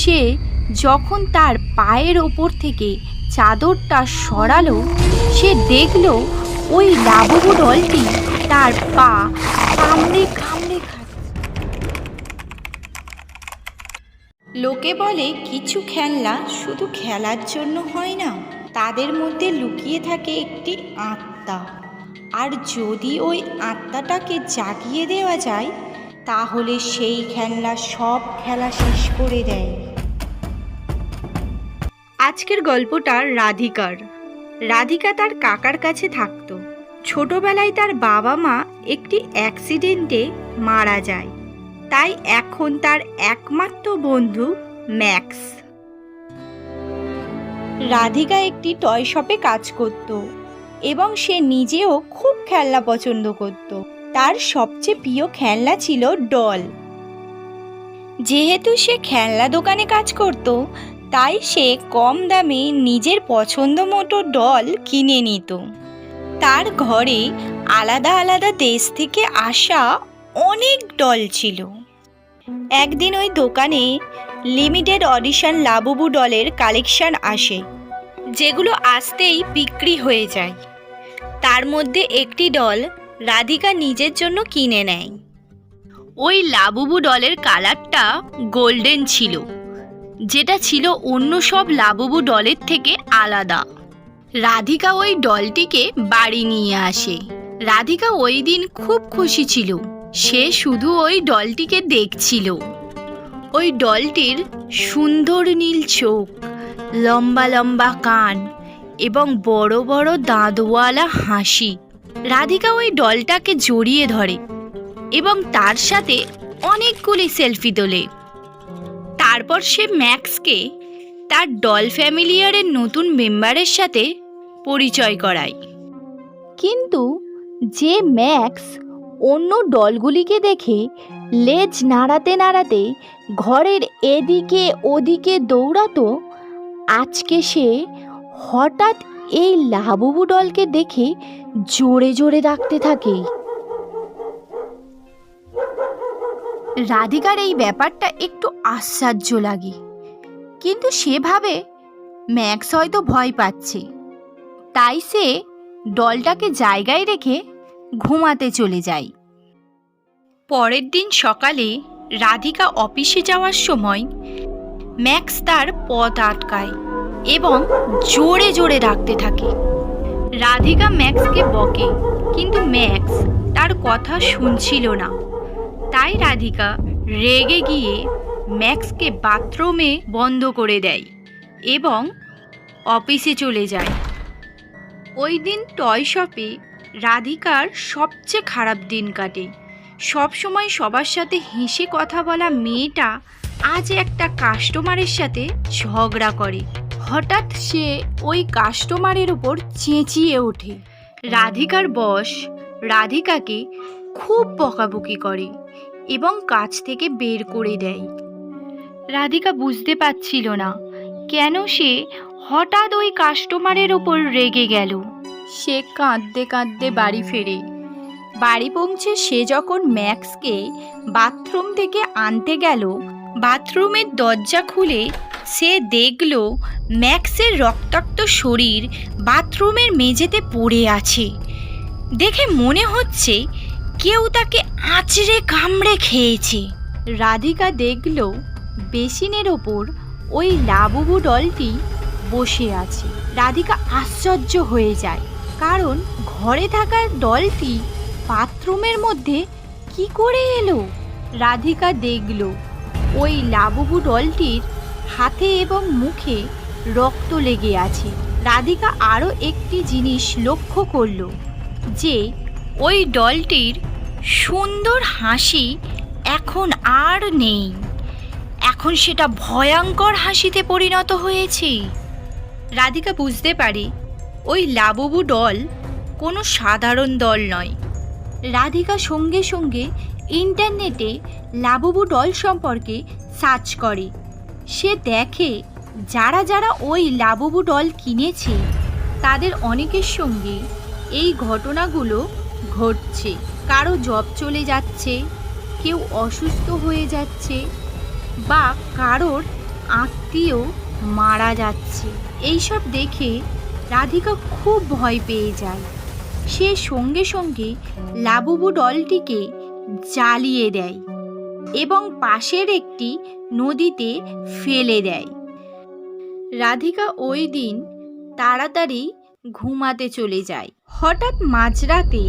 সে যখন তার পায়ের ওপর থেকে চাদরটা সরালো, সে দেখল ওই লাবুবু ডলটি তার পা কামড়ে কামড়ে খাচ্ছে। লোকে বলে কিছু খেলনা শুধু খেলার জন্য হয় না, তাদের মধ্যে লুকিয়ে থাকে একটি আত্মা। আর যদি ওই আত্মাটাকে জাগিয়ে দেওয়া যায়, তাহলে সেই খেলনা সব খেলা শেষ করে দেয়। আজকের গল্পটা রাধিকার। রাধিকা তার কাকার কাছে থাকতো। ছোটবেলায় তার বাবা মা একটি অ্যাক্সিডেন্টে মারা যায়, তাই এখন তার একমাত্র বন্ধু ম্যাক্স। রাধিকা একটি টয় শপে কাজ করত এবং সে নিজেও খুব খেলনা পছন্দ করত। তার সবচেয়ে প্রিয় খেলনা ছিল ডল। যেহেতু সে খেলনা দোকানে কাজ করত, তাই সে কম দামে নিজের পছন্দ মতো ডল কিনে নিত। তার ঘরে আলাদা আলাদা দেশ থেকে আসা অনেক ডল ছিল। একদিন ওই দোকানে লিমিটেড অডিশন লাবুবু ডলের কালেকশন আসে, যেগুলো আসতেই বিক্রি হয়ে যায়। তার মধ্যে একটি ডল রাধিকা নিজের জন্য কিনে নেয়। ওই লাবুবু ডলের কালারটা গোল্ডেন ছিল, যেটা ছিল অন্য সব লাবুবু ডলের থেকে আলাদা। রাধিকা ওই ডলটিকে বাড়ি নিয়ে আসে। রাধিকা ওই দিন খুব খুশি ছিল। সে শুধু ওই ডলটিকে দেখছিল। ওই ডলটির সুন্দর নীল চোখ, লম্বা লম্বা কান এবং বড় বড় দাঁতওয়ালা হাসি। রাধিকা ওই ডলটাকে জড়িয়ে ধরে এবং তার সাথে অনেকগুলি সেলফি তোলে। তারপর সে ম্যাক্সকে তার ডল ফ্যামিলিয়ারের নতুন মেম্বারের সাথে পরিচয় করায়। কিন্তু যে ম্যাক্স অন্য ডলগুলিকে দেখে লেজ নাড়াতে নাড়াতে ঘরের এদিকে ওদিকে দৌড়াতো, আজকে সে হঠাৎ এই লাবুবু ডলকে দেখে জোরে জোরে ডাকতে থাকে। রাধিকার এই ব্যাপারটা একটু আশ্চর্য লাগে, কিন্তু সে ভাবে ম্যাক্স হয়তো ভয় পাচ্ছে, তাই সে ডলটাকে জায়গায় রেখে ঘুমাতে চলে যায়। পরের দিন সকালে রাধিকা অফিসে যাওয়ার সময় ম্যাক্স তার পথ আটকায় এবং জোরে জোরে ডাকতে থাকে। রাধিকা ম্যাক্সকে বকে, কিন্তু ম্যাক্স তার কথা শুনছিল না। তাই রাধিকা রেগে গিয়ে ম্যাক্সকে বাথরুমে বন্ধ করে দেয় এবং অফিসে চলে যায়। ওই দিন টয় শপে রাধিকার সবচেয়ে খারাপ দিন কাটে। সবসময় সবার সাথে হেসে কথা বলা মেয়েটা আজ একটা কাস্টমারের সাথে ঝগড়া করে। হঠাৎ সে ওই কাস্টমারের উপর চেঁচিয়ে ওঠে। রাধিকার বস রাধিকাকে খুব বকাবকি করে এবং কাজ থেকে বের করে দেয়। রাধিকা বুঝতে পারছিল না কেন সে হঠাৎ ওই কাস্টমারের ওপর রেগে গেল। সে কাঁদতে কাঁদতে বাড়ি ফেরে। বাড়ি পৌঁছে সে যখন ম্যাক্সকে বাথরুম থেকে আনতে গেল, বাথরুমের দরজা খুলে সে দেখল ম্যাক্সের রক্তাক্ত শরীর বাথরুমের মেঝেতে পড়ে আছে। দেখে মনে হচ্ছে কেউ তাকে আঁচড়ে কামড়ে খেয়েছে। রাধিকা দেখল বেসিনের ওপর ওই লাবুবু ডলটি বসে আছে। রাধিকা আশ্চর্য হয়ে যায়, কারণ ঘরে থাকা ডলটি বাথরুমের মধ্যে কি করে এলো। রাধিকা দেখল ওই লাবুবু ডলটির হাতে এবং মুখে রক্ত লেগে আছে। রাধিকা আরও একটি জিনিস লক্ষ্য করল যে ওই ডলটির সুন্দর হাসি এখন আর নেই। এখন সেটা ভয়ঙ্কর হাসিতে পরিণত হয়েছে। রাধিকা বুঝতে পারে ওই লাবুবু ডল কোনো সাধারণ দল নয়। রাধিকা সঙ্গে সঙ্গে ইন্টারনেটে লাবুবু ডল সম্পর্কে সার্চ করে। সে দেখে যারা যারা ওই লাবুবু ডল কিনেছে তাদের অনেকের সঙ্গে এই ঘটনাগুলো ঘটছে। কারো জব চলে যাচ্ছে, কেউ অসুস্থ হয়ে যাচ্ছে, বা কারোর আত্মীয় মারা যাচ্ছে। এইসব দেখে রাধিকা খুব ভয় পেয়ে যায়। সে সঙ্গে সঙ্গে লাবুবু ডলটিকে জ্বালিয়ে দেয় এবং পাশের একটি নদীতে ফেলে দেয়। রাধিকা ওই দিন তাড়াতাড়ি ঘুমাতে চলে যায়। হঠাৎ মাঝরাতে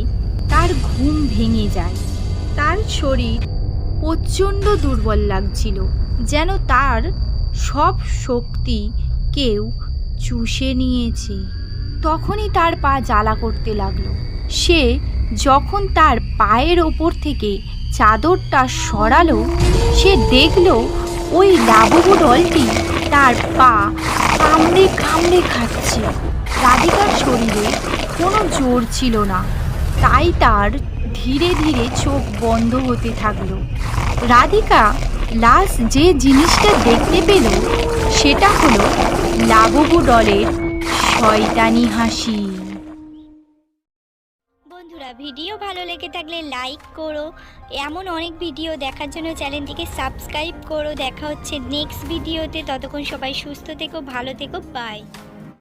তার ঘুম ভেঙে যায়। তার শরীর প্রচণ্ড দুর্বল লাগছিল, যেন তার সব শক্তি কেউ চুষে নিয়েছে। তখনই তার পা জ্বালা করতে লাগলো। সে যখন তার পায়ের ওপর থেকে চাদরটা সরালো, সে দেখলো ওই লাবুবু ডলটি তার পা কামড়ে কামড়ে খাচ্ছে। রাধিকার শরীরে কোনো জোর ছিল না, তাই তার ধীরে ধীরে চোখ বন্ধ হতে থাকলো। রাধিকা লাস্ট যে জিনিসটা দেখতে পেল সেটা হলো লাবুবু ডলের শয়তানি হাসি। বন্ধুরা, ভিডিও ভালো লেগে থাকলে লাইক করো। এমন অনেক ভিডিও দেখার জন্য চ্যানেলটিকে সাবস্ক্রাইব করো। দেখা হচ্ছে নেক্সট ভিডিওতে। ততক্ষণ সবাই সুস্থ থেকো, ভালো থেকো, বাই।